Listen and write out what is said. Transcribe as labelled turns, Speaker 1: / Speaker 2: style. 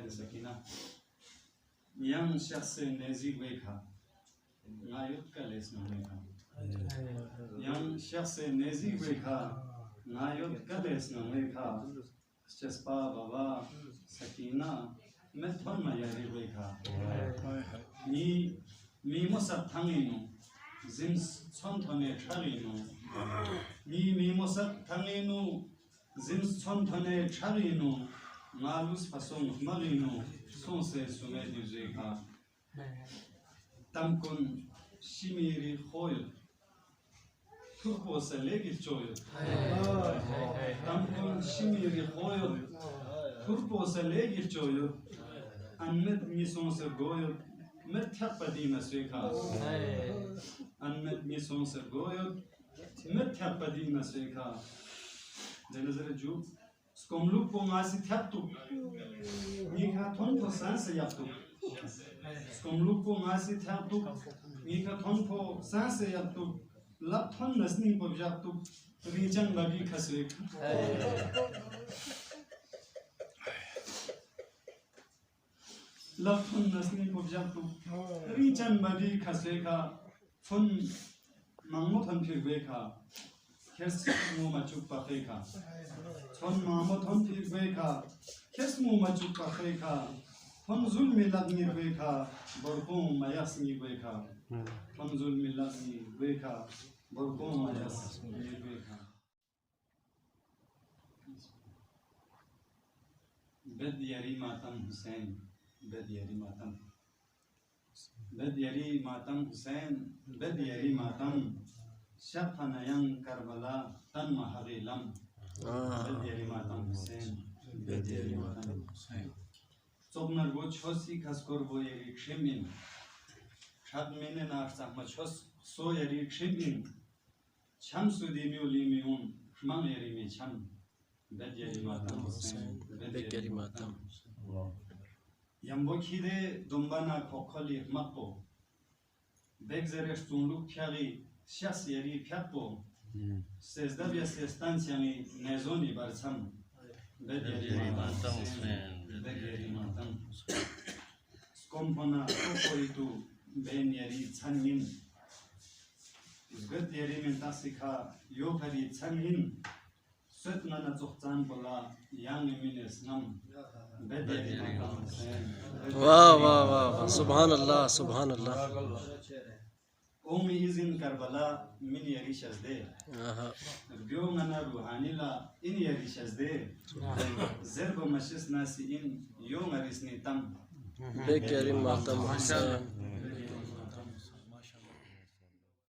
Speaker 1: Sakina young शख्स नेजी वेखा नायुत कलेस नमेखा young शख्स नेजी वेखा नायुत कलेस नमेखा चस्पा बाबा सकीना मैं थोन मायारी वेखा मी मोसब थांगिनो जिम्स छन थने छागिनो मी मोसब थांगिनो जिम्स छन थने छागिनो मालूस फसों मगिनो सोंसे सुमे दिजेखा तमकुन शिमिरी खोल तुर्को से लेगी चोय तमकुन शिमिरी खोल तुर्को से लेगी चोय अन्नत मिसों से गोय मिथ्या पदी नस्वेखा अन्नत मिसों से गोय मिथ्या पदी नस्वेखा जनजर जू स्कोमलू को मासी थ्यातु निका थोन को सांस यातु स्कोमलू को मासी थ्यातु निका थोन को सांस यातु लप थोन नसनी को जातु रीजन लगी खसवे लप थोन नसनी को जातु रीजन लगी खसवे का थोन मांगो थोन फिरवे का केस मु मचुक पाखे का थोन मामो थोन फिरवे का केस मु मचुक पाखे का थोन जुल मिलाद निर्वे का बरको मायास निर्वे का थोन जुल मिलाद निर्वे का बरको मायास निर्वे का बेदियारी मातम हुसैन बेदियारी मातम हुसैन बेदियारी मातम शफनयं करबला तन महरिलम बेदियारी मातम हुसैन बेदियारी मातम हुसैन सोबनर वो छोसी खसकोर वो येरी क्षमिन छाद मैंने नार्सा मछोस सो येरी क्षमिन छम सुदी म्यूली म्यून मंग येरी में छम बेदियारी मातम हुसैन बेदियारी मातम यम्बो खिदे दुम्बाना खोखली मक्को बेगजरे स्टुंलुक ख्याली शस येरी फ्यापो सेजदा बिया सेस्तांसियानी नेजोनी बारसम बेदियारी मातम हुसैन बेदियारी मातम स्कोम्पना कोकोइतु बेन येरी छनमिन बेदियारी में तासिखा यो खरी छनमिन सतना न चोखचान बोला यांग मिनेस नम बेदियारी मातम हुसैन
Speaker 2: वाह वाह वाह सुभान अल्लाह सुभान अल्लाह
Speaker 1: ओमी इज़िन करबला मिन येरी शजदे ब्योंगना रूहानीला इन येरी शजदे ज़र्ब मशिस नासी इन योंग अरिसनी तम
Speaker 2: बेदियारी मातम हुसैन